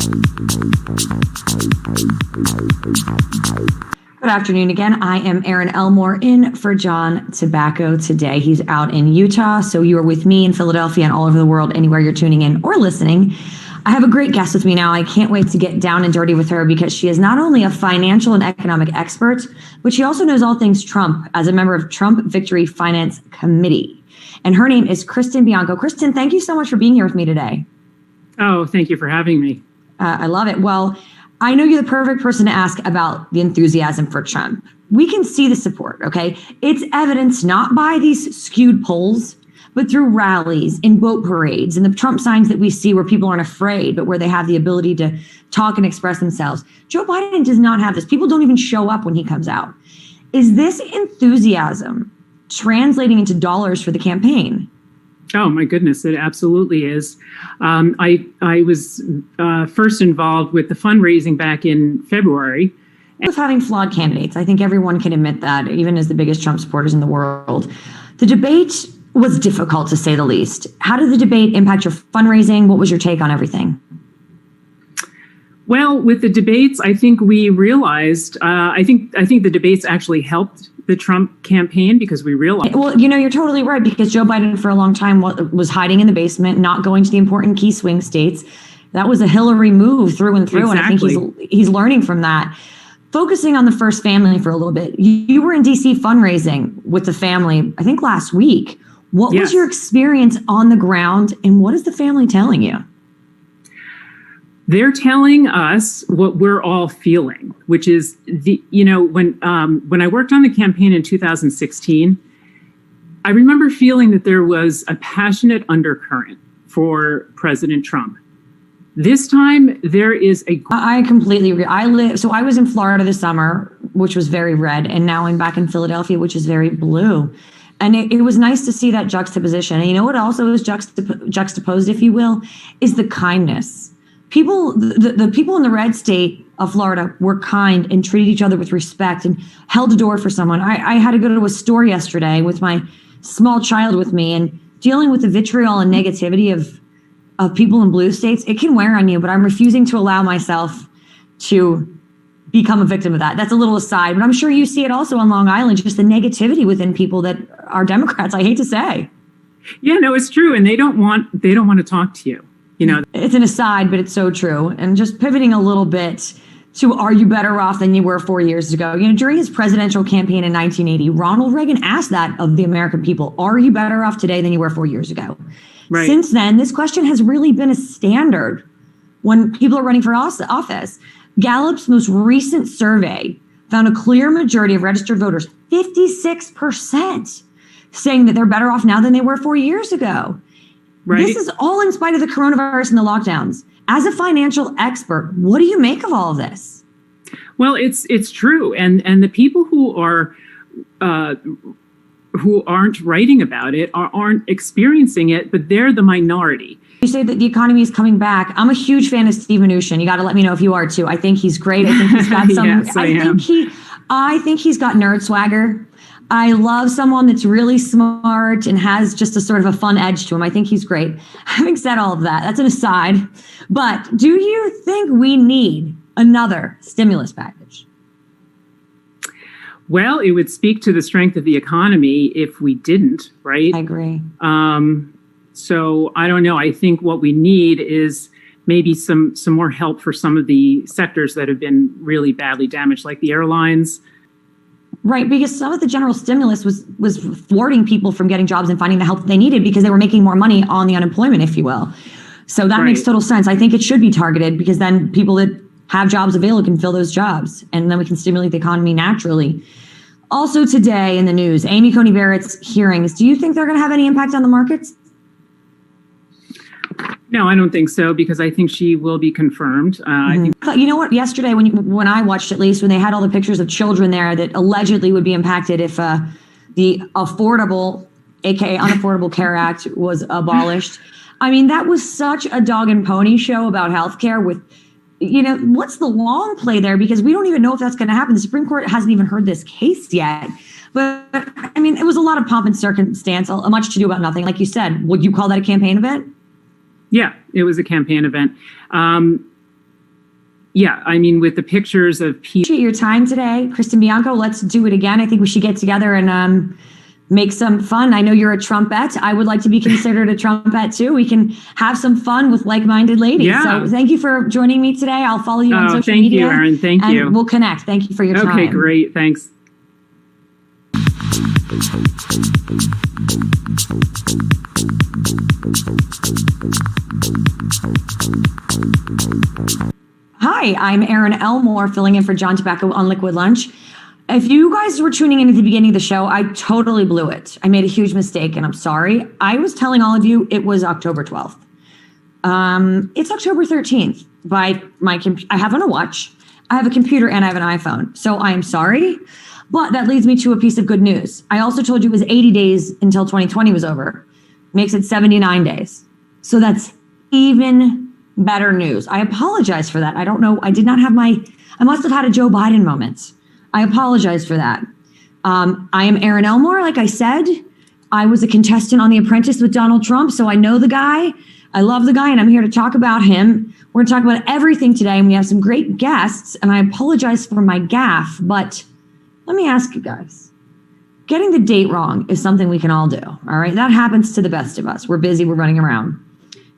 Good afternoon again. I am Erin Elmore in for John Tobacco today. He's out in Utah, so you are with me in Philadelphia and all over the world, anywhere you're tuning in or listening. I have a great guest with me now. I can't wait to get down and dirty with her because she is not only a financial and economic expert, but she also knows all things Trump as a member of Trump Victory Finance Committee. And her name is Kristen Bianco. Kristen, thank you so much for being here with me today. Oh, thank you for having me. I love it. Well, I know you're the perfect person to ask about the enthusiasm for Trump. We can see the support, okay? It's evidenced not by these skewed polls, but through rallies, in boat parades, and the Trump signs that we see where people aren't afraid, but where they have the ability to talk and express themselves. Joe Biden does not have this. People don't even show up when he comes out. Is this enthusiasm translating into dollars for the campaign? Oh, my goodness, it absolutely is. I was first involved with the fundraising back in February. With having flawed candidates, I think everyone can admit that, even as the biggest Trump supporters in the world. The debate was difficult, to say the least. How did the debate impact your fundraising? What was your take on everything? Well, with the debates, I think we realized, I think the debates actually helped the Trump campaign because we realized. Well, you know, you're totally right, because Joe Biden for a long time was hiding in the basement, not going to the important key swing states. That was a Hillary move through and through. Exactly. And I think he's learning from that. Focusing on the first family for a little bit, you were in DC fundraising with the family, I think last week. What Yes. was your experience on the ground, and what is the family telling you? They're telling us what we're all feeling, which is when I worked on the campaign in 2016, I remember feeling that there was a passionate undercurrent for President Trump. This time there is a. I completely agree. I was in Florida this summer, which was very red, and now I'm back in Philadelphia, which is very blue. And it was nice to see that juxtaposition. And you know what also is juxtaposed, if you will, is the kindness. The people in the red state of Florida were kind and treated each other with respect and held a door for someone. I had to go to a store yesterday with my small child with me, and dealing with the vitriol and negativity of people in blue states, it can wear on you, but I'm refusing to allow myself to become a victim of that. That's a little aside, but I'm sure you see it also on Long Island, just the negativity within people that are Democrats, I hate to say. Yeah, no, it's true. And they don't want to talk to you. You know, it's an aside, but it's so true. And just pivoting a little bit to, are you better off than you were 4 years ago? You know, during his presidential campaign in 1980, Ronald Reagan asked that of the American people. Are you better off today than you were 4 years ago? Right. Since then, this question has really been a standard when people are running for office. Gallup's most recent survey found a clear majority of registered voters, 56%, saying that they're better off now than they were 4 years ago. Right. This is all in spite of the coronavirus and the lockdowns. As a financial expert, what do you make of all of this? Well, it's true, and the people who aren't writing about it aren't experiencing it, but they're the minority. You say that the economy is coming back. I'm a huge fan of Steve Mnuchin. You got to let me know if you are too. I think he's great. I think he's got some. Yes, I think he's got nerd swagger. I love someone that's really smart and has just a sort of a fun edge to him. I think he's great. Having said all of that, that's an aside. But do you think we need another stimulus package? Well, it would speak to the strength of the economy if we didn't, right? I agree. So I don't know. I think what we need is maybe some more help for some of the sectors that have been really badly damaged, like the airlines. Right, because some of the general stimulus was thwarting people from getting jobs and finding the help they needed because they were making more money on the unemployment, if you will. So that makes total sense. I think it should be targeted because then people that have jobs available can fill those jobs, and then we can stimulate the economy naturally. Also today in the news, Amy Coney Barrett's hearings. Do you think they're going to have any impact on the markets? No, I don't think so, because I think she will be confirmed. I think. You know what? Yesterday, when I watched, at least, when they had all the pictures of children there that allegedly would be impacted if the Affordable, aka Unaffordable Care Act, was abolished. I mean, that was such a dog and pony show about healthcare. With, you know, what's the long play there? Because we don't even know if that's going to happen. The Supreme Court hasn't even heard this case yet. But I mean, it was a lot of pomp and circumstance, much to do about nothing. Like you said, would you call that a campaign event? Yeah, it was a campaign event. yeah, I mean, with the pictures of people. Appreciate your time today, Kristen Bianco. Let's do it again. I think we should get together and make some fun. I know you're a Trumpette. I would like to be considered a Trumpette too. We can have some fun with like-minded ladies. Yeah. So thank you for joining me today. I'll follow you on social media. Thank you, Erin. Thank you. We'll connect. Thank you for your time. Okay, great. Thanks. Hi, I'm Erin Elmore, filling in for John Tobacco on Liquid Lunch. If you guys were tuning in at the beginning of the show, I totally blew it. I made a huge mistake, and I'm sorry. I was telling all of you it was October 12th. It's October 13th. I have on a watch, I have a computer, and I have an iPhone. So I'm sorry, but that leads me to a piece of good news. I also told you it was 80 days until 2020 was over. Makes it 79 days. So that's even better news. I apologize for that. I don't know. I must have had a Joe Biden moment. I apologize for that. I am Erin Elmore. Like I said, I was a contestant on The Apprentice with Donald Trump. So I know the guy. I love the guy, and I'm here to talk about him. We're going to talk about everything today, and we have some great guests, and I apologize for my gaffe, but let me ask you guys. Getting the date wrong is something we can all do, all right? That happens to the best of us. We're busy, we're running around.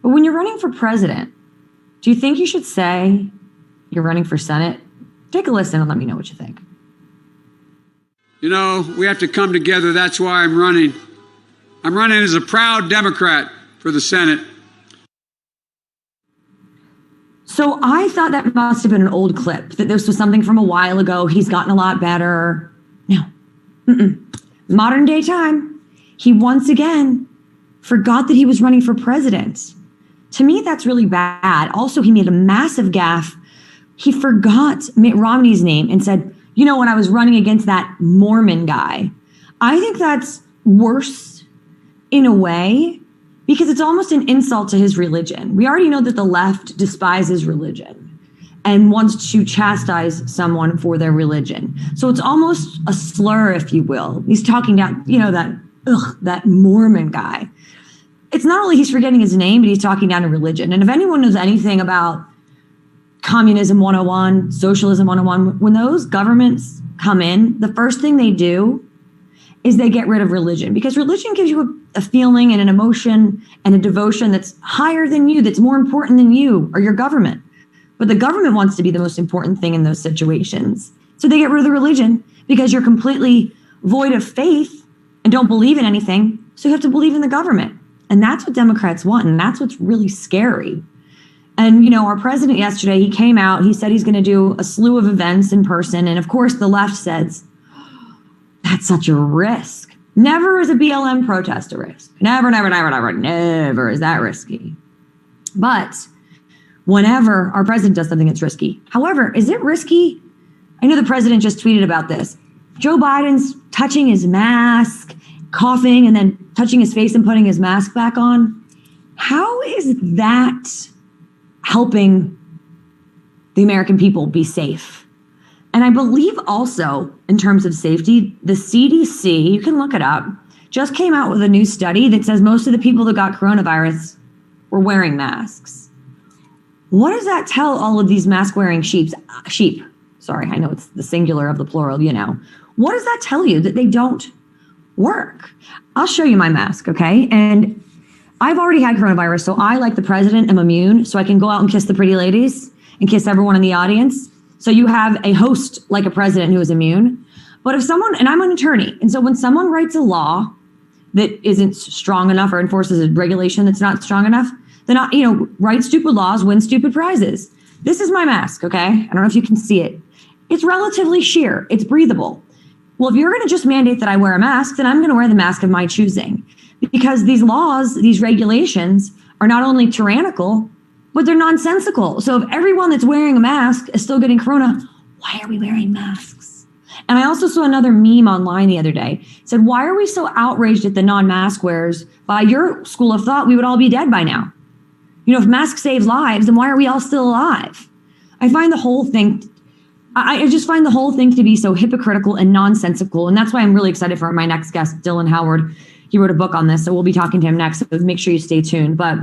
But when you're running for president, do you think you should say you're running for Senate? Take a listen and let me know what you think. You know, we have to come together. That's why I'm running. I'm running as a proud Democrat for the Senate. So I thought that must have been an old clip, that this was something from a while ago. He's gotten a lot better. No. Modern day time. He once again forgot that he was running for president. To me, that's really bad. Also, he made a massive gaffe. He forgot Mitt Romney's name and said, you know, when I was running against that Mormon guy. I think that's worse in a way because it's almost an insult to his religion. We already know that the left despises religion and wants to chastise someone for their religion. So it's almost a slur, if you will. He's talking down, you know, that Mormon guy. It's not only he's forgetting his name, but he's talking down to religion. And if anyone knows anything about Communism 101, Socialism 101, when those governments come in, the first thing they do is they get rid of religion, because religion gives you a feeling and an emotion and a devotion that's higher than you, that's more important than you or your government. But the government wants to be the most important thing in those situations. So they get rid of the religion because you're completely void of faith and don't believe in anything. So you have to believe in the government. And that's what Democrats want. And that's what's really scary. And, you know, our president yesterday, he came out, he said he's going to do a slew of events in person. And of course, the left says, that's such a risk. Never is a BLM protest a risk. Never is that risky. But whenever our president does something that's risky. However, is it risky? I know the president just tweeted about this. Joe Biden's touching his mask, coughing, and then touching his face and putting his mask back on. How is that helping the American people be safe? And I believe also, in terms of safety, the CDC, you can look it up, just came out with a new study that says most of the people that got coronavirus were wearing masks. What does that tell all of these mask-wearing sheep? Sorry, I know it's the singular of the plural, you know. What does that tell you? That they don't work? I'll show you my mask, okay? And I've already had coronavirus, so I, like the president, am immune, so I can go out and kiss the pretty ladies and kiss everyone in the audience. So you have a host like a president who is immune. But if someone, and I'm an attorney, and so when someone writes a law that isn't strong enough or enforces a regulation that's not strong enough, then, write stupid laws, win stupid prizes. This is my mask, okay? I don't know if you can see it. It's relatively sheer. It's breathable. Well, if you're going to just mandate that I wear a mask, then I'm going to wear the mask of my choosing. Because these laws, these regulations are not only tyrannical, but they're nonsensical. So if everyone that's wearing a mask is still getting corona, why are we wearing masks? And I also saw another meme online the other day. It said, why are we so outraged at the non-mask wearers? By your school of thought, we would all be dead by now. You know, if masks save lives, then why are we all still alive? I find the whole thing, I just find the whole thing to be so hypocritical and nonsensical. And that's why I'm really excited for my next guest, Dylan Howard. He wrote a book on this, so we'll be talking to him next. So make sure you stay tuned. But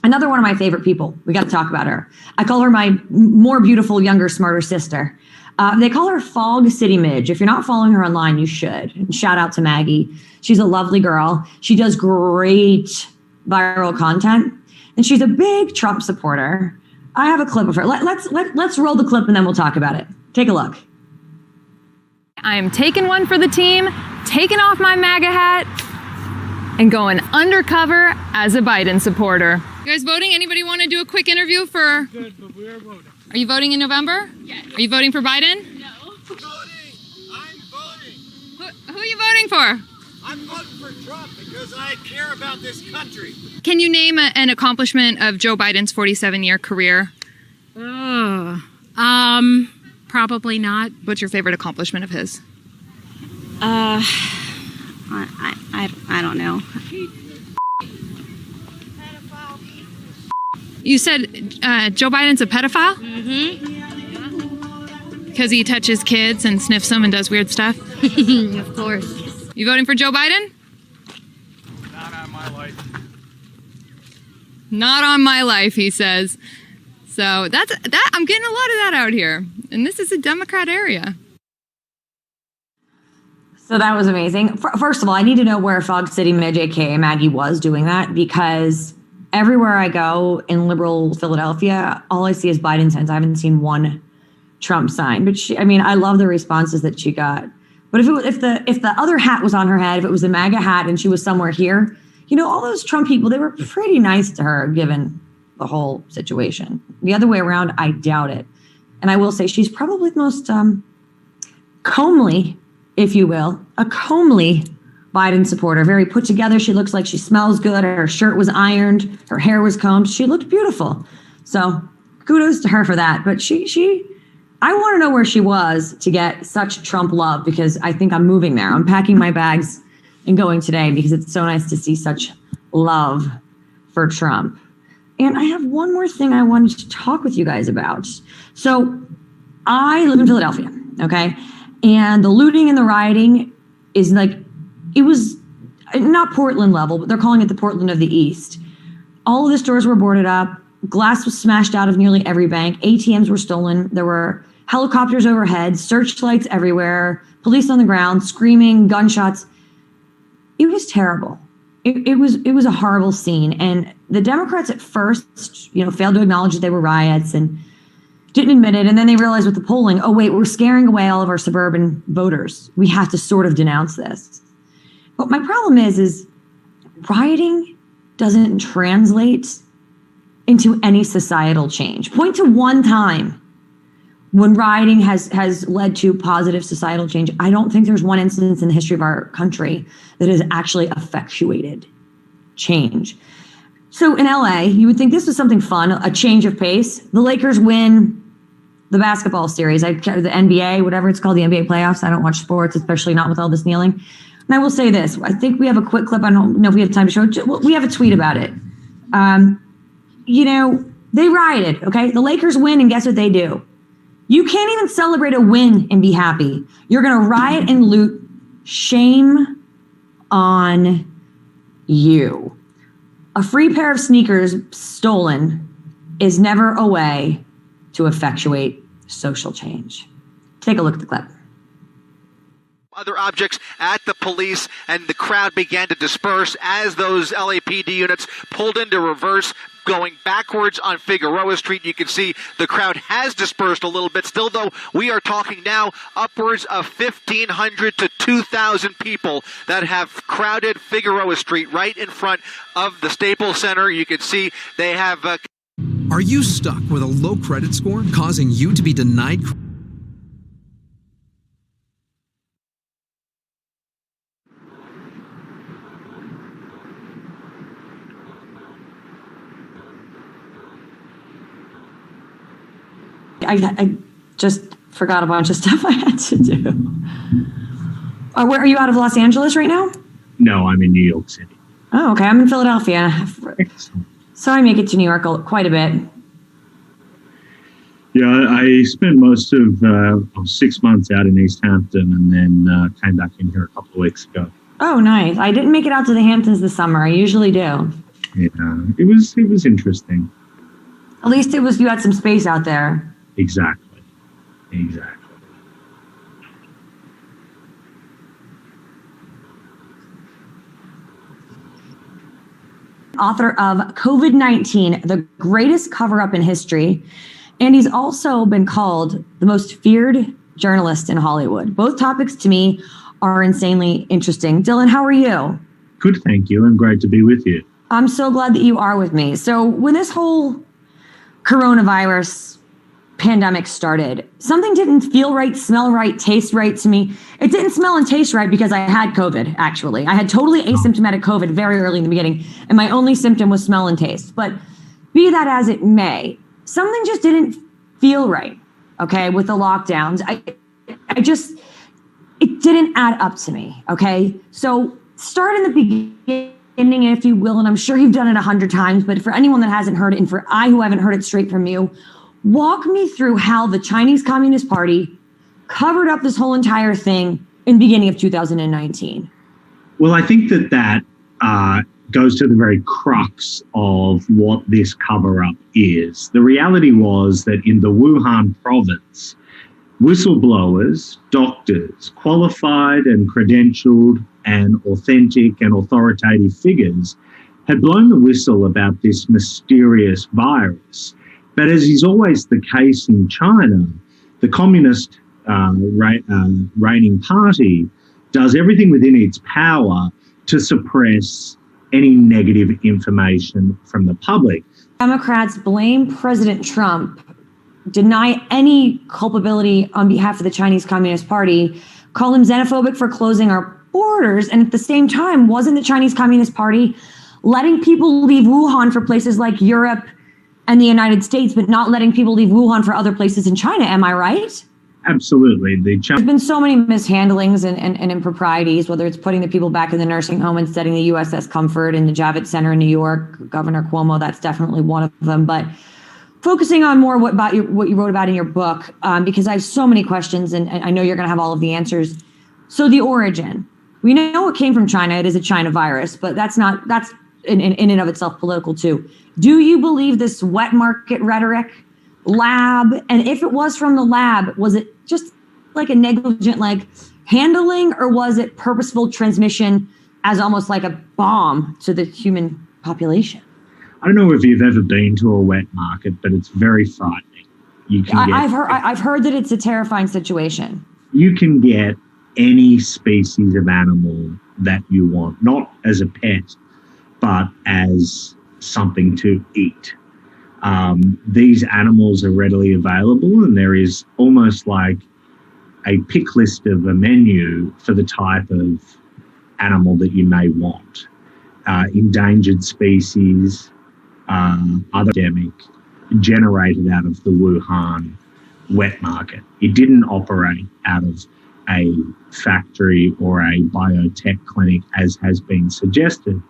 Another one of my favorite people. We got to talk about her. I call her my more beautiful, younger, smarter sister. They call her Fog City Midge. If you're not following her online, you should. And shout out to Maggie. She's a lovely girl. She does great viral content, and she's a big Trump supporter. I have a clip of her. Let's roll the clip, and then we'll talk about it. Take a look. I'm taking one for the team, taking off my MAGA hat, and going undercover as a Biden supporter. You guys voting? Anybody want to do a quick interview for? Good, but we are voting. Are you voting in November? Yes. Are you voting for Biden? No. Voting! I'm voting! Who are you voting for? I'm voting for Trump because I care about this country. Can you name an accomplishment of Joe Biden's 47-year career? Probably not. What's your favorite accomplishment of his? I don't know. You said Joe Biden's a pedophile? Mm-hmm. Because he touches kids and sniffs them and does weird stuff? Of course. You voting for Joe Biden? Not on my life. Not on my life, he says. So that I'm getting a lot of that out here. And this is a Democrat area. So that was amazing. First of all, I need to know where Fog City Midge, aka Maggie, was doing that, because everywhere I go in liberal Philadelphia, all I see is Biden signs. I haven't seen one Trump sign. But I love the responses that she got. But if the other hat was on her head, if it was a MAGA hat and she was somewhere here, all those Trump people, they were pretty nice to her given the whole situation. The other way around, I doubt it. And I will say she's probably the most comely, if you will, a comely Biden supporter. Very put together. She looks like she smells good. Her shirt was ironed. Her hair was combed. She looked beautiful. So kudos to her for that. But I want to know where she was to get such Trump love, because I think I'm moving there. I'm packing my bags and going today because it's so nice to see such love for Trump. And I have one more thing I wanted to talk with you guys about. So I live in Philadelphia, okay? And the looting and the rioting is it was not Portland level, but they're calling it the Portland of the East. All of the stores were boarded up. Glass was smashed out of nearly every bank. ATMs were stolen. There were helicopters overhead, searchlights everywhere, police on the ground, screaming, gunshots. It was terrible. It was a horrible scene. And the Democrats at first, failed to acknowledge that they were riots and didn't admit it. And then they realized with the polling, oh, wait, we're scaring away all of our suburban voters. We have to sort of denounce this. But my problem is rioting doesn't translate into any societal change. Point to one time when rioting has led to positive societal change. I don't think there's one instance in the history of our country that has actually effectuated change. So in LA, you would think this was something fun, a change of pace. The Lakers win the basketball series, the NBA, whatever it's called, the NBA playoffs. I don't watch sports, especially not with all this kneeling. And I will say this, I think we have a quick clip. I don't know if we have time to show it. We have a tweet about it. They rioted, okay? The Lakers win, and guess what they do? You can't even celebrate a win and be happy. You're going to riot and loot. Shame on you. A free pair of sneakers stolen is never a way to effectuate social change. Take a look at the clip. Other objects at the police, and the crowd began to disperse as those LAPD units pulled into reverse, going backwards on Figueroa Street. You can see the crowd has dispersed a little bit. Still, though, we are talking now upwards of 1,500 to 2,000 people that have crowded Figueroa Street right in front of the Staples Center. You can see they have... Are you stuck with a low credit score causing you to be denied? I just forgot a bunch of stuff I had to do. Where are you, out of Los Angeles right now? No, I'm in New York City. Oh, okay. I'm in Philadelphia. Excellent. So I make it to New York quite a bit. Yeah, I spent most of 6 months out in East Hampton, and then came back in here a couple of weeks ago. Oh, nice. I didn't make it out to the Hamptons this summer. I usually do. Yeah, it was interesting. At least you had some space out there. Exactly. Author of COVID-19, the greatest cover-up in history. And he's also been called the most feared journalist in Hollywood. Both topics to me are insanely interesting. Dylan, how are you? Good, thank you, and great to be with you. I'm so glad that you are with me. So when this whole coronavirus pandemic started, something didn't feel right, smell right, taste right to me. It didn't smell and taste right because I had COVID, actually. I had totally asymptomatic COVID very early in the beginning, and my only symptom was smell and taste. But be that as it may, something just didn't feel right, okay, with the lockdowns. It didn't add up to me, okay? So start in the beginning, if you will, and I'm sure you've done it 100 times, but for anyone that hasn't heard it, and for I who haven't heard it straight from you, walk me through how the Chinese Communist Party covered up this whole entire thing in the beginning of 2019. Well, I think that goes to the very crux of what this cover-up is. The reality was that in the Wuhan province, whistleblowers, doctors, qualified and credentialed and authentic and authoritative figures had blown the whistle about this mysterious virus. But as is always the case in China, the Communist reigning party does everything within its power to suppress any negative information from the public. Democrats blame President Trump, deny any culpability on behalf of the Chinese Communist Party, call him xenophobic for closing our borders, and at the same time, wasn't the Chinese Communist Party letting people leave Wuhan for places like Europe and the United States, but not letting people leave Wuhan for other places in China? Am I right? Absolutely. There's been so many mishandlings and improprieties, whether it's putting the people back in the nursing home and setting the USS Comfort in the Javits Center in New York, Governor Cuomo, that's definitely one of them. But focusing on more what you wrote about in your book, because I have so many questions and I know you're going to have all of the answers. So the origin, we know it came from China. It is a China virus, but that's in and of itself political too. Do you believe this wet market rhetoric, lab? And if it was from the lab, was it just like a negligent handling, or was it purposeful transmission as almost like a bomb to the human population? I don't know if you've ever been to a wet market, but it's very frightening. I've heard that it's a terrifying situation. You can get any species of animal that you want, not as a pet, but as something to eat. These animals are readily available, and there is almost like a pick list of a menu for the type of animal that you may want. Endangered species, other endemic, generated out of the Wuhan wet market. It didn't operate out of a factory or a biotech clinic, as has been suggested.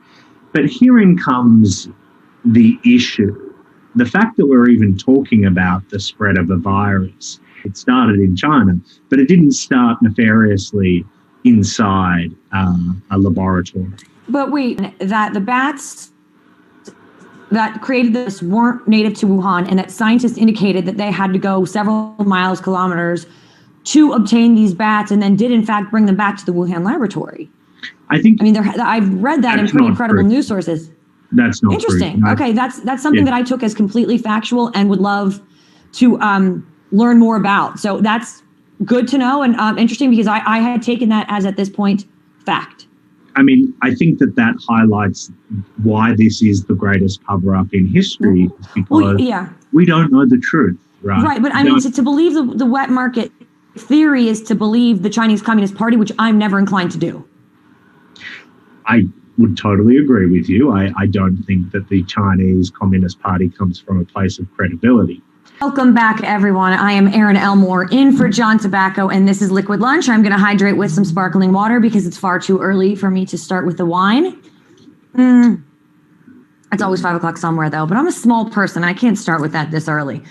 But herein comes the issue. The fact that we're even talking about the spread of a virus, it started in China, but it didn't start nefariously inside a laboratory. But wait, that the bats that created this weren't native to Wuhan, and that scientists indicated that they had to go several miles, kilometers to obtain these bats, and then did in fact bring them back to the Wuhan laboratory. I've read that in pretty credible news sources. That's not interesting. True. Okay, that's something that I took as completely factual and would love to learn more about. So that's good to know and interesting, because I had taken that as, at this point, fact. I think that highlights why this is the greatest cover-up in history, because we don't know the truth, right? Right, but to believe the wet market theory is to believe the Chinese Communist Party, which I'm never inclined to do. I would totally agree with you. I don't think that the Chinese Communist Party comes from a place of credibility. Welcome back, everyone. I am Erin Elmore, in for John Tobacco, and this is Liquid Lunch. I'm going to hydrate with some sparkling water because it's far too early for me to start with the wine. It's always 5 o'clock somewhere, though, but I'm a small person. I can't start with that this early.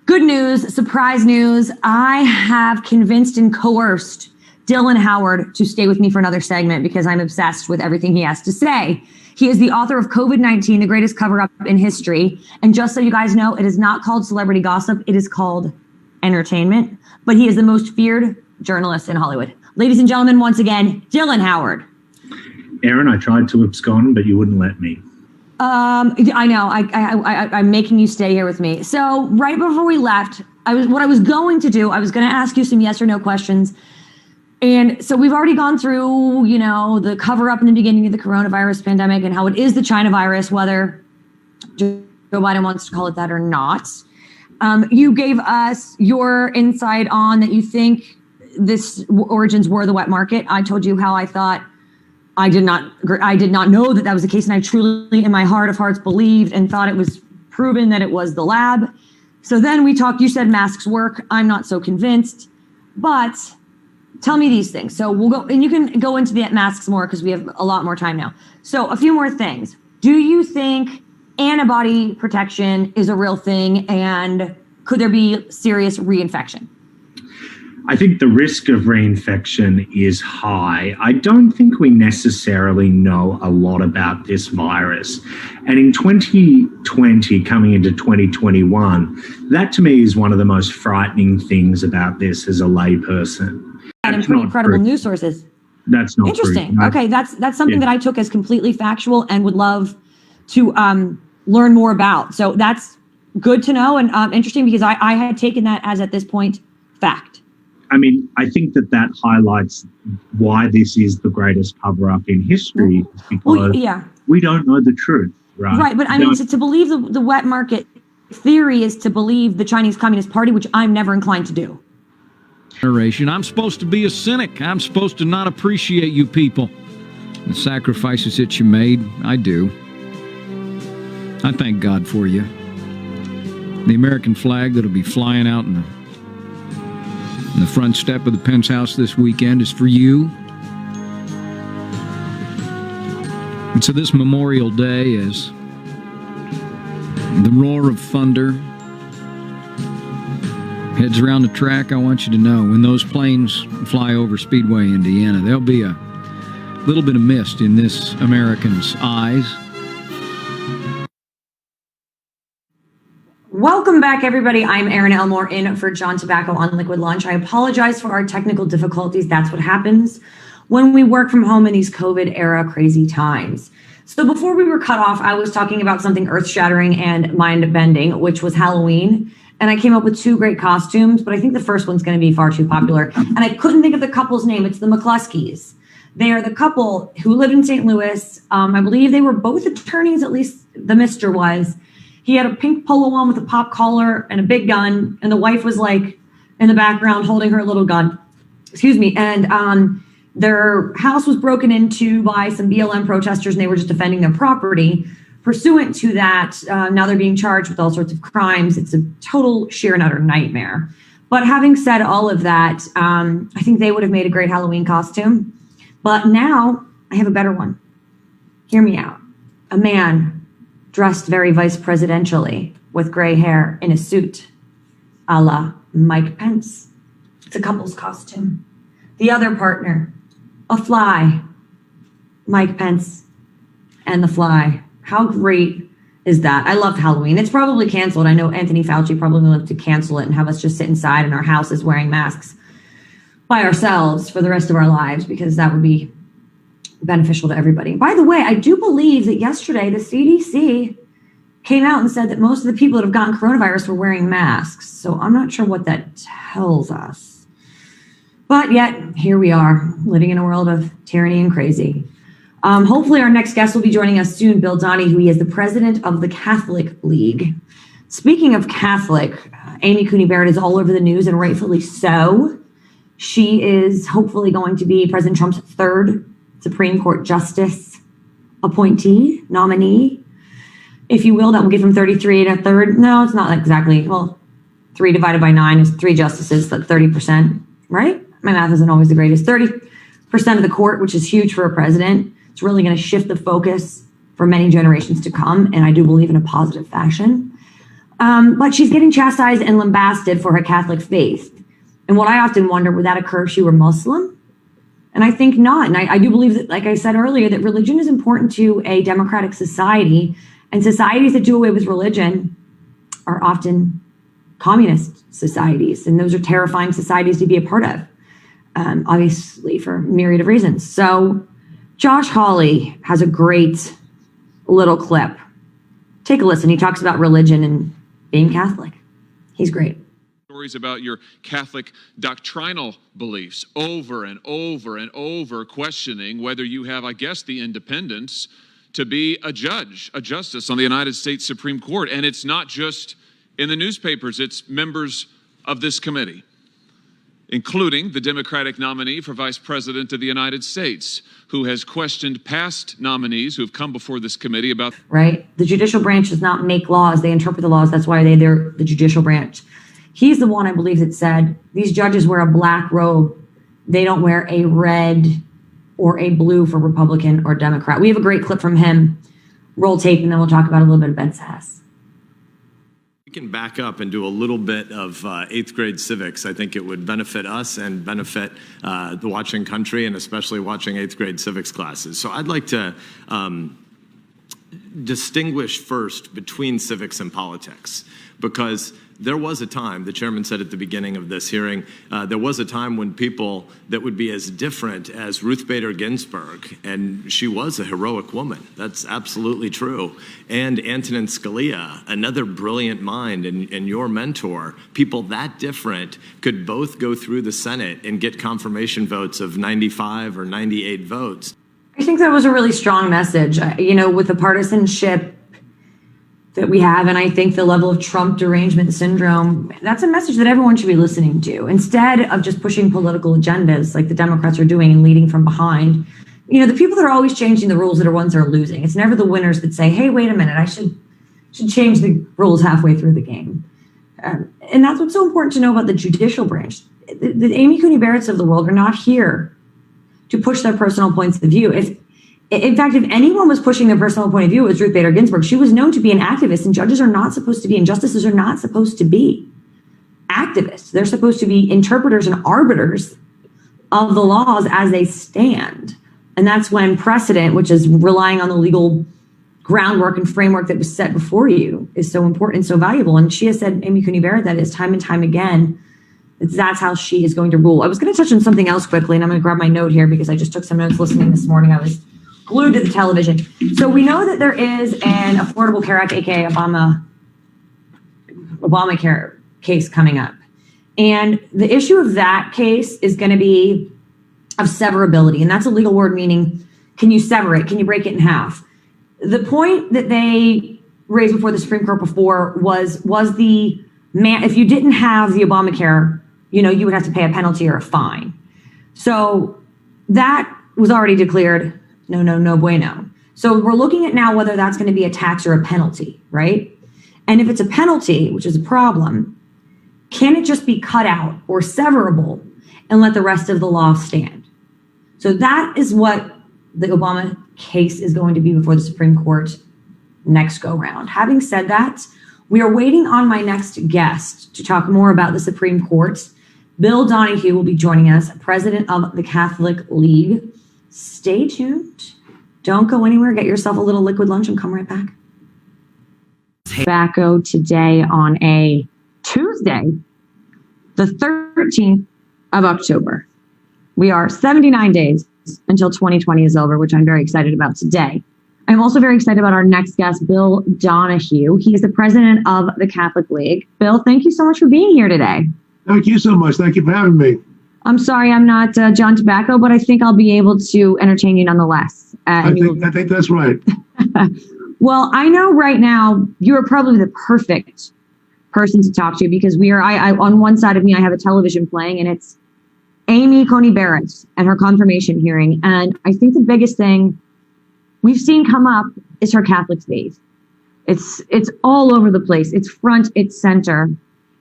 Good news, surprise news. I have convinced and coerced Dylan Howard to stay with me for another segment because I'm obsessed with everything he has to say. He is the author of COVID-19, the greatest cover-up in history. And just so you guys know, it is not called celebrity gossip. It is called entertainment. But he is the most feared journalist in Hollywood. Ladies and gentlemen, once again, Dylan Howard. Erin, I tried to abscond, but you wouldn't let me. I know. I'm making you stay here with me. So right before we left, what I was going to do, I was going to ask you some yes or no questions. And so we've already gone through, the cover up in the beginning of the coronavirus pandemic and how it is the China virus, whether Joe Biden wants to call it that or not. You gave us your insight on that you think this origins were the wet market. I told you how I thought I did not know that was the case. And I truly, in my heart of hearts, believed and thought it was proven that it was the lab. So then we talked, you said masks work. I'm not so convinced, but tell me these things. So we'll go, and you can go into the masks more because we have a lot more time now. So a few more things. Do you think antibody protection is a real thing? And could there be serious reinfection? I think the risk of reinfection is high. I don't think we necessarily know a lot about this virus. And in 2020, coming into 2021, that to me is one of the most frightening things about this as a layperson. And pretty incredible news sources. That's not interesting. true. Okay, that's something that I took as completely factual and would love to learn more about. So that's good to know and interesting because I had taken that as at this point fact. I mean, I think that highlights why this is the greatest cover-up in history, is because we don't know the truth, right? Right, but I mean, to believe the wet market theory is to believe the Chinese Communist Party, which I'm never inclined to do. I'm supposed to be a cynic. I'm supposed to not appreciate you people. The sacrifices that you made, I do. I thank God for you. The American flag that'll be flying out in the front step of the Pence House this weekend is for you. And so this Memorial Day, as the roar of thunder heads around the track, I want you to know when those planes fly over Speedway, Indiana, there'll be a little bit of mist in this American's eyes. Welcome back, everybody. I'm Erin Elmore in for John Tobacco on Liquid Lunch. I apologize for our technical difficulties. That's what happens when we work from home in these COVID era crazy times. So before we were cut off, I was talking about something earth-shattering and mind-bending, which was Halloween. And I came up with two great costumes, but I think the first one's going to be far too popular. And I couldn't think of the couple's name. It's the McCluskeys. They are the couple who lived in St. Louis. I believe they were both attorneys, at least the Mr. was. He had a pink polo on with a pop collar and a big gun. And the wife was like in the background holding her little gun. Excuse me. And their house was broken into by some BLM protesters and they were just defending their property. Pursuant to that, now they're being charged with all sorts of crimes. It's a total sheer and utter nightmare. But having said all of that, I think they would have made a great Halloween costume. But now I have a better one. Hear me out. A man dressed very vice presidentially with gray hair in a suit, a la Mike Pence. It's a couple's costume. The other partner, a fly, Mike Pence and the fly. How great is that? I love Halloween. It's probably canceled. I know Anthony Fauci probably will have to cancel it and have us just sit inside in our houses wearing masks by ourselves for the rest of our lives because that would be beneficial to everybody. By the way, I do believe that yesterday the CDC came out and said that most of the people that have gotten coronavirus were wearing masks. So I'm not sure what that tells us. But yet, here we are, living in a world of tyranny and crazy. Hopefully our next guest will be joining us soon, Bill Donnie, who is the president of the Catholic League. Speaking of Catholic, Amy Coney Barrett is all over the news, and rightfully so. She is hopefully going to be President Trump's third Supreme Court justice appointee, nominee, if you will. That will give him 33 and a third. No, it's not exactly. Well, 3 divided by 9 is 3 justices, that's 30%, right? My math isn't always the greatest. 30% of the court, which is huge for a president. It's really going to shift the focus for many generations to come, and I do believe in a positive fashion. But she's getting chastised and lambasted for her Catholic faith. And what I often wonder, would that occur if she were Muslim? And I think not. And I do believe that, like I said earlier, that religion is important to a democratic society. And societies that do away with religion are often communist societies. And those are terrifying societies to be a part of, obviously, for a myriad of reasons. So Josh Hawley has a great little clip. Take a listen. He talks about religion and being Catholic. He's great. Stories about your Catholic doctrinal beliefs over and over and over, questioning whether you have, I guess, the independence to be a judge, a justice on the United States Supreme Court. And it's not just in the newspapers, it's members of this committee, including the Democratic nominee for Vice President of the United States, who has questioned past nominees who have come before this committee about... Right? The judicial branch does not make laws. They interpret the laws. That's why they're the judicial branch. He's the one, I believe, that said these judges wear a black robe. They don't wear a red or a blue for Republican or Democrat. We have a great clip from him. Roll tape, and then we'll talk about a little bit of Ben Sass. We can back up and do a little bit of 8th grade civics. I think it would benefit us and benefit the watching country, and especially watching 8th grade civics classes. So I'd like to distinguish first between civics and politics, because there was a time, the chairman said at the beginning of this hearing, there was a time when people that would be as different as Ruth Bader Ginsburg, and she was a heroic woman, that's absolutely true, and Antonin Scalia, another brilliant mind and your mentor, people that different could both go through the Senate and get confirmation votes of 95 or 98 votes. I think that was a really strong message, with the partisanship that we have, and I think the level of Trump derangement syndrome, that's a message that everyone should be listening to, instead of just pushing political agendas like the Democrats are doing and leading from behind. The people that are always changing the rules are the ones that are losing. It's never the winners that say, hey, wait a minute, I should change the rules halfway through the game. And that's what's so important to know about the judicial branch. The Amy Coney Barretts of the world are not here to push their personal points of view. In fact, if anyone was pushing their personal point of view, it was Ruth Bader Ginsburg. She was known to be an activist, and judges are not supposed to be, and justices are not supposed to be activists. They're supposed to be interpreters and arbiters of the laws as they stand. And that's when precedent, which is relying on the legal groundwork and framework that was set before you, is so important and so valuable. And she has said, Amy Coney Barrett, that is time and time again, that's how she is going to rule. I was going to touch on something else quickly, and I'm going to grab my note here because I just took some notes listening this morning. I was glued to the television. So we know that there is an Affordable Care Act, aka Obamacare case coming up. And the issue of that case is going to be of severability. And that's a legal word meaning, can you sever it? Can you break it in half? The point that they raised before the Supreme Court before was the man, if you didn't have the Obamacare, you would have to pay a penalty or a fine. So that was already declared no bueno. So we're looking at now whether that's going to be a tax or a penalty, right? And if it's a penalty, which is a problem, can it just be cut out or severable and let the rest of the law stand? So that is what the Obama case is going to be before the Supreme Court next go round. Having said that, we are waiting on my next guest to talk more about the Supreme Court. Bill Donahue will be joining us, president of the Catholic League. Stay tuned. Don't go anywhere. Get yourself a little liquid lunch and come right back. Tobacco today on a Tuesday, the 13th of October. We are 79 days until 2020 is over, which I'm very excited about today. I'm also very excited about our next guest, Bill Donahue. He is the president of the Catholic League. Bill, thank you so much for being here today. Thank you so much. Thank you for having me. I'm sorry I'm not John Tobacco, but I think I'll be able to entertain you nonetheless. I think that's right. Well, I know right now you are probably the perfect person to talk to because we are, I on one side of me, I have a television playing and it's Amy Coney Barrett and her confirmation hearing. And I think the biggest thing we've seen come up is her Catholic faith. It's all over the place. It's front, it's center.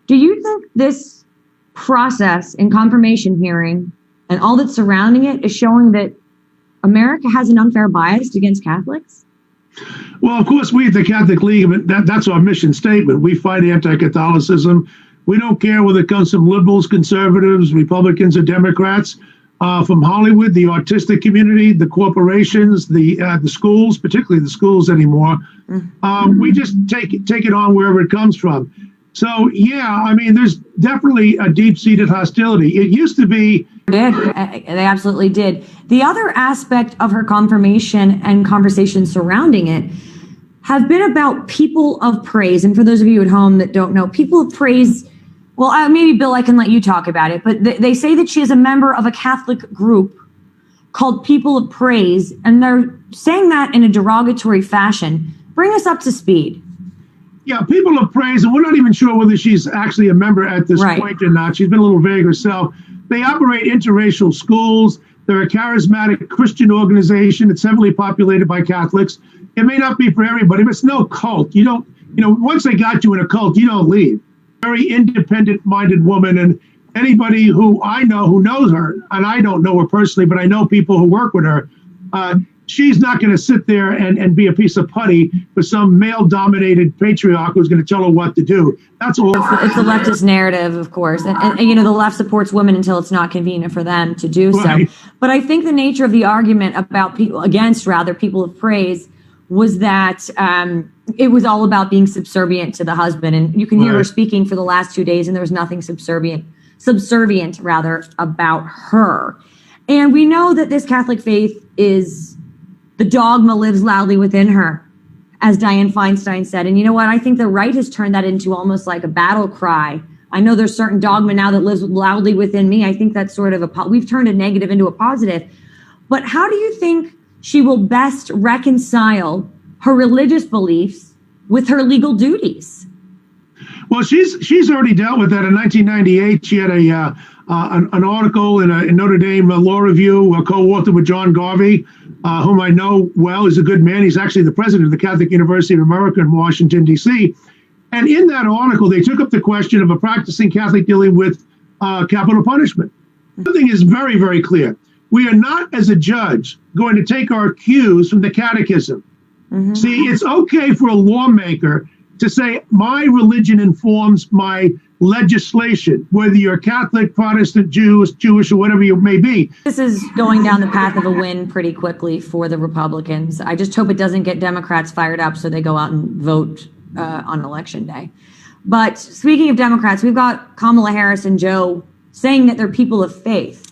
Do you think this process and confirmation hearing and all that's surrounding it is showing that America has an unfair bias against Catholics? Well, of course, we at the Catholic League, that's our mission statement. We fight anti-Catholicism. We don't care whether it comes from liberals, conservatives, Republicans, or Democrats. from Hollywood, the autistic community, the corporations, the schools, particularly the schools anymore. We just take it on wherever it comes from. So yeah, I mean, there's definitely a deep-seated hostility. It used to be. They absolutely did. The other aspect of her confirmation and conversation surrounding it have been about people of praise. And for those of you at home that don't know, people of praise, well, maybe Bill, I can let you talk about it, but they say that she is a member of a Catholic group called People of Praise, and they're saying that in a derogatory fashion. Bring us up to speed. Yeah, People of Praise, and we're not even sure whether she's actually a member at this point or not. She's been a little vague herself. They operate interracial schools. They're a charismatic Christian organization. It's heavily populated by Catholics. It may not be for everybody, but it's no cult. You don't, once they got you in a cult, you don't leave. Very independent-minded woman, and anybody who I know who knows her, and I don't know her personally, but I know people who work with her, she's not going to sit there and be a piece of putty for some male-dominated patriarch who's going to tell her what to do. That's all. It's the leftist narrative, of course. And the left supports women until it's not convenient for them to do so. But I think the nature of the argument about people of praise was that it was all about being subservient to the husband. And you can hear her speaking for the last 2 days, and there was nothing subservient about her. And we know that this Catholic faith is, the dogma lives loudly within her, as Dianne Feinstein said. And you know what? I think the right has turned that into almost like a battle cry. I know there's certain dogma now that lives loudly within me. I think that's sort of we've turned a negative into a positive. But how do you think she will best reconcile her religious beliefs with her legal duties? Well, she's already dealt with that. In 1998, she had an article in Notre Dame Law Review, co-authored with John Garvey, whom I know well. He's a good man. He's actually the president of the Catholic University of America in Washington, D.C. And in that article, they took up the question of a practicing Catholic dealing with capital punishment. One thing is very, very clear. We are not, as a judge, going to take our cues from the catechism. See, it's okay for a lawmaker to say, my religion informs my legislation, whether you're Catholic, Protestant, Jewish, or whatever you may be. This is going down the path of a win pretty quickly for the Republicans. I just hope it doesn't get Democrats fired up so they go out and vote on Election Day. But speaking of Democrats, we've got Kamala Harris and Joe saying that they're people of faith.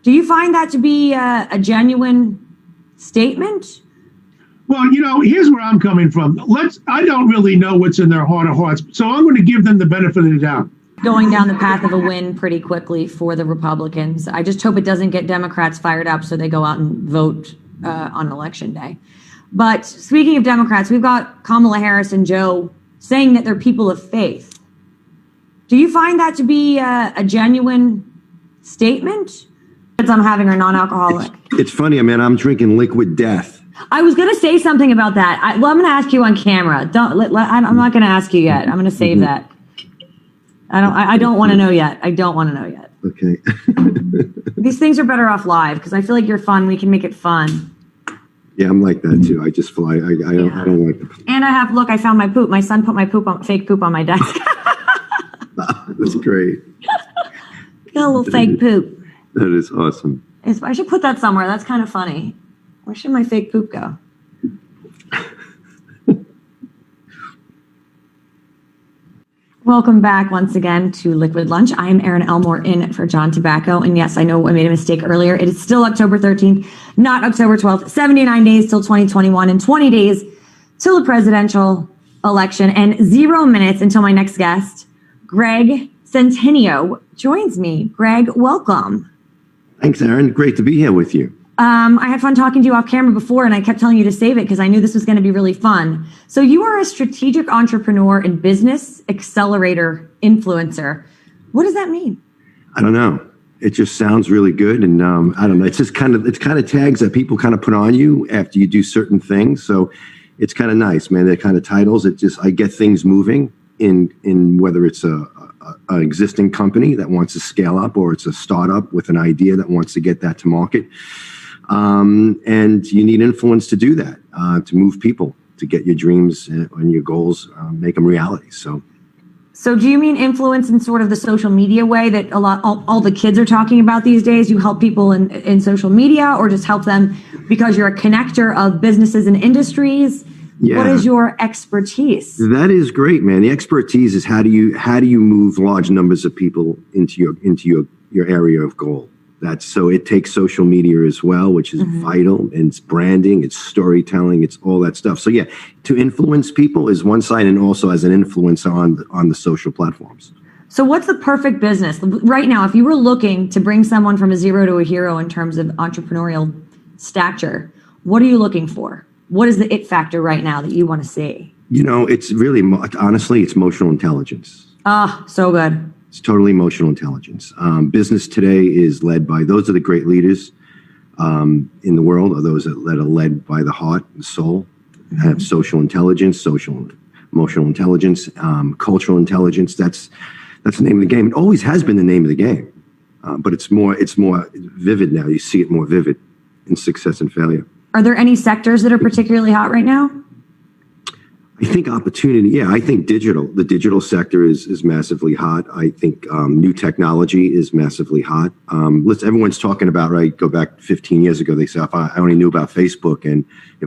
Do you find that to be a genuine statement? Well, here's where I'm coming from. I don't really know what's in their heart of hearts, so I'm going to give them the benefit of the doubt. Going down the path of a win pretty quickly for the Republicans. I just hope it doesn't get Democrats fired up so they go out and vote on Election Day. But speaking of Democrats, we've got Kamala Harris and Joe saying that they're people of faith. Do you find that to be a genuine statement? I'm having a non-alcoholic. It's funny, man. I'm drinking liquid death. I was going to say something about that. I'm going to ask you on camera. I'm not going to ask you yet. I'm going to save that. I don't want to know yet. I don't want to know yet. Okay. These things are better off live because I feel like you're fun. We can make it fun. Yeah, I'm like that too. I just fly. I don't like the. And I found my poop. My son put my fake poop on my desk. That's great. Got a little fake poop. That is awesome. I should put that somewhere. That's kind of funny. Where should my fake poop go? Welcome back once again to Liquid Lunch. I am Erin Elmore in for John Tobacco. And yes, I know I made a mistake earlier. It is still October 13th, not October 12th. 79 days till 2021 and 20 days till the presidential election and 0 minutes until my next guest, Greg Centennial, joins me. Greg, welcome. Thanks, Erin. Great to be here with you. I had fun talking to you off camera before, and I kept telling you to save it because I knew this was going to be really fun. So you are a strategic entrepreneur and business accelerator influencer. What does that mean? I don't know. It just sounds really good, and I don't know. It's kind of tags that people kind of put on you after you do certain things. So it's kind of nice, man. They're kind of titles. I get things moving in whether it's a existing company that wants to scale up or it's a startup with an idea that wants to get that to market. And you need influence to do that, to move people, to get your dreams and your goals, make them reality. So So do you mean influence in sort of the social media way that all the kids are talking about these days? You help people in social media, or just help them because you're a connector of businesses and industries? Yeah. What is your expertise? That is great, man. The expertise is how do you move large numbers of people into your area of goal. So it takes social media as well, which is vital, and it's branding, it's storytelling, it's all that stuff. So yeah, to influence people is one side, and also as an influencer on the social platforms. So what's the perfect business right now? If you were looking to bring someone from a zero to a hero in terms of entrepreneurial stature, what are you looking for? What is the it factor right now that you want to see? It's really, honestly, it's emotional intelligence. So good. It's totally emotional intelligence. Business today is led by, those are the great leaders in the world, are those that are led by the heart and soul, have social intelligence, emotional intelligence, cultural intelligence. That's the name of the game. It always has been the name of the game, but it's more vivid now. You see it more vivid in success and failure. Are there any sectors that are particularly hot right now? I think opportunity. Yeah, I think the digital sector is massively hot. I think new technology is massively hot. Everyone's talking about, right, go back 15 years ago, they said, if I only knew about Facebook and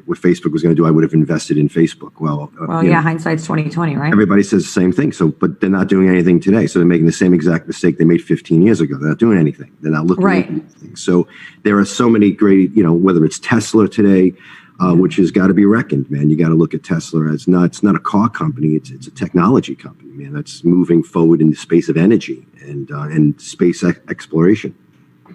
what Facebook was going to do, I would have invested in Facebook. Well, hindsight's 2020, right? Everybody says the same thing. So, but they're not doing anything today. So they're making the same exact mistake they made 15 years ago. They're not doing anything. They're not looking at anything. So there are so many great, whether it's Tesla today, which has got to be reckoned, man. You got to look at Tesla as it's not a car company. It's a technology company, man. That's moving forward in the space of energy and space exploration.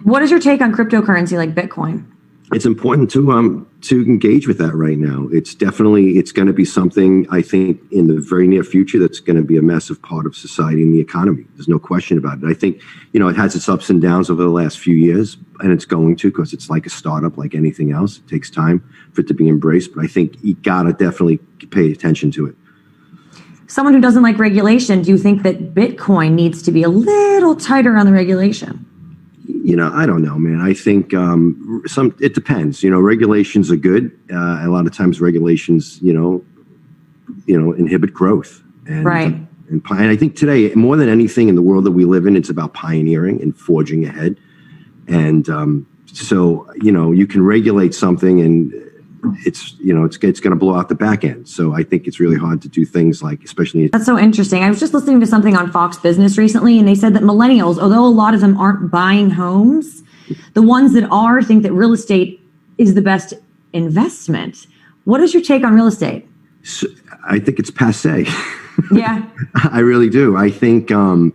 What is your take on cryptocurrency like Bitcoin? It's important to engage with that right now. It's going to be something, I think, in the very near future that's going to be a massive part of society and the economy. There's no question about it. I think, it has its ups and downs over the last few years, and it's going to, because it's like a startup, like anything else. It takes time for it to be embraced, but I think you got to definitely pay attention to it. Someone who doesn't like regulation, do you think that Bitcoin needs to be a little tighter on the regulation? I don't know, man. I think it depends. Regulations are good. A lot of times regulations, inhibit growth. And, right. And I think today, more than anything in the world that we live in, it's about pioneering and forging ahead. And so, you can regulate something and it's going to blow out the back end. So I think it's really hard to do things like, especially. That's so interesting. I was just listening to something on Fox Business recently, and they said that millennials, although a lot of them aren't buying homes, the ones that are think that real estate is the best investment. What is your take on real estate? So, I think it's passé. Yeah. I really do. I think, 30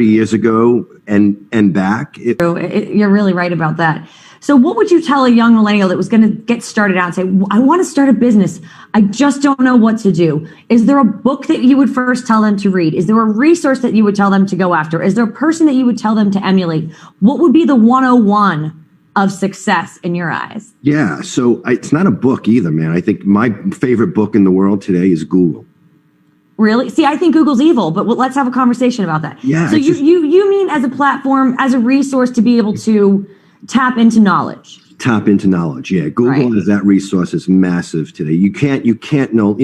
years ago and back. You're really right about that. So what would you tell a young millennial that was going to get started out and say, I want to start a business, I just don't know what to do? Is there a book that you would first tell them to read? Is there a resource that you would tell them to go after? Is there a person that you would tell them to emulate? What would be the 101 of success in your eyes? Yeah, so it's not a book either, man. I think my favorite book in the world today is Google. Really? See, I think Google's evil, but let's have a conversation about that. Yeah. So you mean as a platform, as a resource to be able to tap into knowledge? Tap into knowledge, yeah. Google is that resource is massive today. You can't know,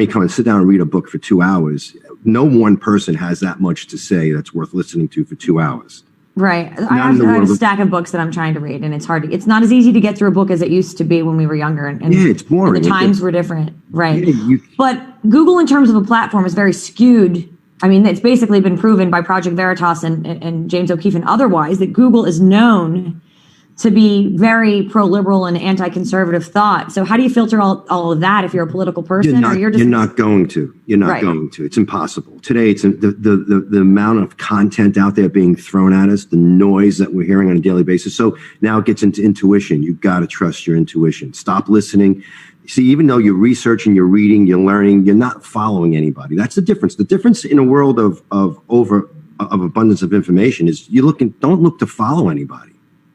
come and sit down and read a book for 2 hours. No one person has that much to say that's worth listening to for 2 hours. Right. I have a stack of books that I'm trying to read, and it's not as easy to get through a book as it used to be when we were younger. And yeah, it's boring. And the times were different. Right. Yeah, but Google, in terms of a platform, is very skewed. I mean, it's basically been proven by Project Veritas and James O'Keefe and otherwise that Google is known to be very pro-liberal and anti-conservative thought. So how do you filter all of that if you're a political person? You're not going to. You're not going to. It's impossible. Today, it's the amount of content out there being thrown at us, the noise that we're hearing on a daily basis. So now it gets into intuition. You've got to trust your intuition. Stop listening. See, even though you're researching, you're reading, you're learning, you're not following anybody. That's the difference. The difference in a world of abundance of information is don't look to follow anybody.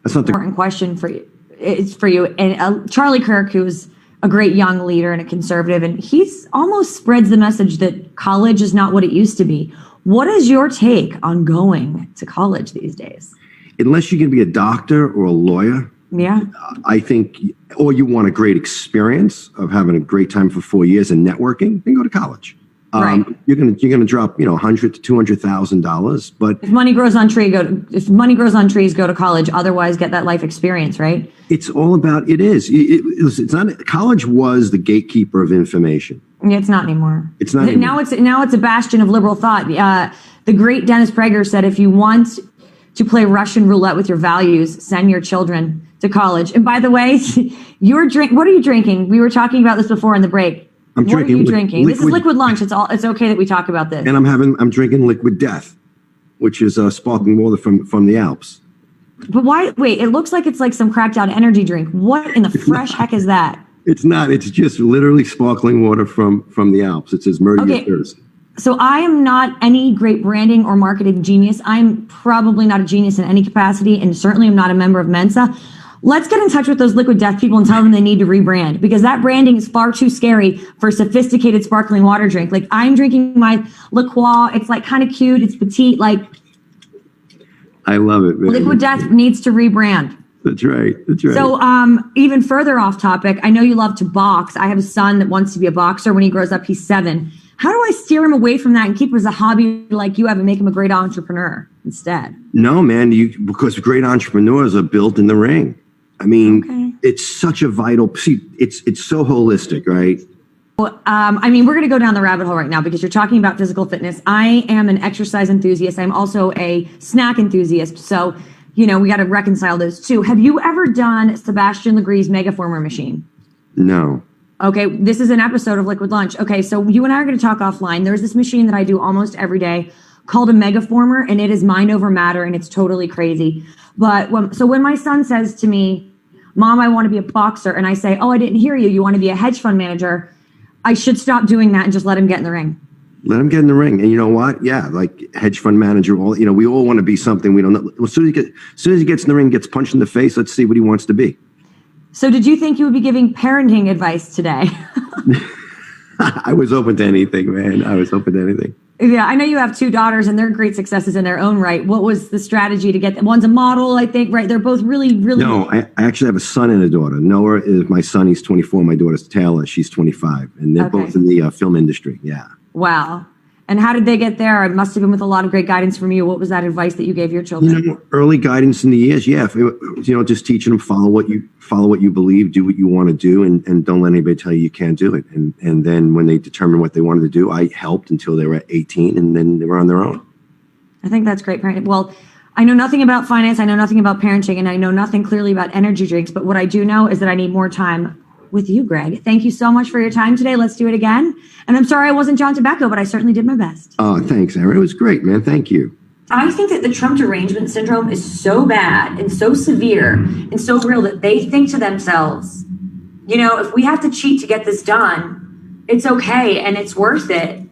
That's not the important question for you. It's for you. And Charlie Kirk, who's a great young leader and a conservative, and he's almost spreads the message that college is not what it used to be. What is your take on going to college these days? Unless you're going to be a doctor or a lawyer, yeah, I think, or you want a great experience of having a great time for 4 years and networking, then go to college. Right. You're gonna drop, $100,000 to $200,000, but If money grows on trees, go to college. Otherwise, get that life experience, right? it's all about, listen, it's not, college was the gatekeeper of information. Yeah, it's not anymore. It's not anymore. Now it's a bastion of liberal thought. The great Dennis Prager said, if you want to play Russian roulette with your values, send your children to college. And by the way, what are you drinking? We were talking about this before in the break. What are you drinking? This is liquid lunch. It's okay that we talk about this. And I'm drinking Liquid Death, which is sparkling water from the Alps. But why? Wait, it looks like it's like some cracked out energy drink. What in the fresh heck is that? It's not. It's just literally sparkling water from the Alps. It says murder your thirst. So I am not any great branding or marketing genius. I'm probably not a genius in any capacity, and certainly I'm not a member of Mensa. Let's get in touch with those Liquid Death people and tell them they need to rebrand, because that branding is far too scary for a sophisticated sparkling water drink. Like, I'm drinking my La Croix. It's like kind of cute. It's petite. Like, I love it, man. Liquid Death needs to rebrand. That's right. So even further off topic, I know you love to box. I have a son that wants to be a boxer. When he grows up, he's 7. How do I steer him away from that and keep him as a hobby like you have and make him a great entrepreneur instead? No, man, because great entrepreneurs are built in the ring. I mean, It's such a vital, it's so holistic, right? Well, I mean, we're going to go down the rabbit hole right now because you're talking about physical fitness. I am an exercise enthusiast. I'm also a snack enthusiast. So, we got to reconcile those two. Have you ever done Sebastian Legree's Megaformer machine? No. Okay, this is an episode of Liquid Lunch. Okay, so you and I are going to talk offline. There's this machine that I do almost every day called a Megaformer, and it is mind over matter, and it's totally crazy. But when my son says to me, Mom, I want to be a boxer, and I say, oh, I didn't hear you. You want to be a hedge fund manager. I should stop doing that and just let him get in the ring. Let him get in the ring. And you know what? Yeah, like hedge fund manager, we all want to be something we don't know. As soon as he gets in the ring, gets punched in the face, let's see what he wants to be. So did you think you would be giving parenting advice today? I was open to anything, man. I was open to anything. Yeah, I know you have 2 daughters and they're great successes in their own right. What was the strategy to get them? One's a model, I think, right? They're both really. No, I actually have a son and a daughter. Noah is my son. He's 24. My daughter's Taylor. She's 25. And they're both in the film industry. Yeah. Wow. And how did they get there? It must have been with a lot of great guidance from you. What was that advice that you gave your children? Early guidance in the years. Yeah. Just teaching them, follow what you believe, do what you want to do, and don't let anybody tell you can't do it. And then when they determined what they wanted to do, I helped until they were 18, and then they were on their own. I think that's great parenting. Well, I know nothing about finance. I know nothing about parenting, and I know nothing clearly about energy drinks. But what I do know is that I need more time with you, Greg. Thank you so much for your time today. Let's do it again. And I'm sorry I wasn't John Tobacco, but I certainly did my best. Oh, thanks, Erin. It was great, man. Thank you. I think that the Trump derangement syndrome is so bad and so severe and so real that they think to themselves, if we have to cheat to get this done, it's okay and it's worth it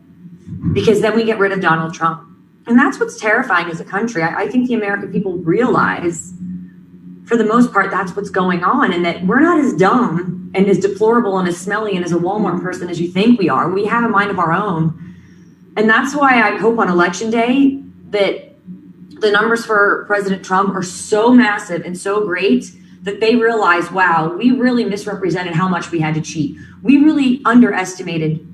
because then we get rid of Donald Trump. And that's what's terrifying as a country. I think the American people realize, for the most part, that's what's going on, and that we're not as dumb and as deplorable and as smelly and as a Walmart person as you think we are. We have a mind of our own. And that's why I hope on Election Day that the numbers for President Trump are so massive and so great that they realize, wow, we really misrepresented how much we had to cheat. We really underestimated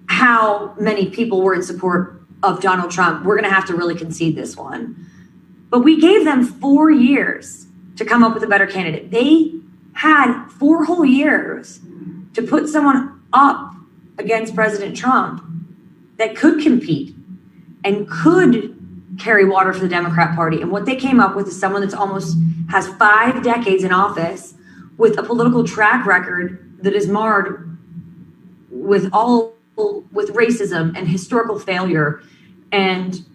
how many people were in support of Donald Trump. We're going to have to really concede this one. But we gave them 4 years to come up with a better candidate. They had 4 whole years to put someone up against President Trump that could compete and could carry water for the Democrat Party. And what they came up with is someone that's almost has 5 decades in office with a political track record that is marred with racism and historical failure and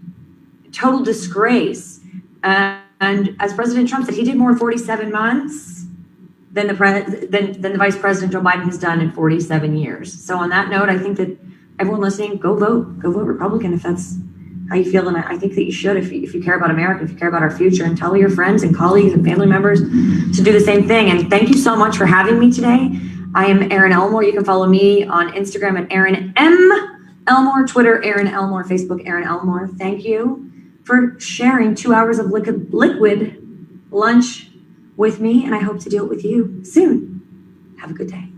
total disgrace. And as President Trump said, he did more in 47 months than the Vice President Joe Biden has done in 47 years. So on that note, I think that everyone listening, go vote Republican if that's how you feel. And I think that you should, if you care about America, if you care about our future, and tell your friends and colleagues and family members to do the same thing. And thank you so much for having me today. I am Erin Elmore. You can follow me on Instagram at Erin M. Elmore, Twitter, Erin Elmore, Facebook, Erin Elmore. Thank you for sharing 2 hours of liquid lunch with me, and I hope to do it with you soon. Have a good day.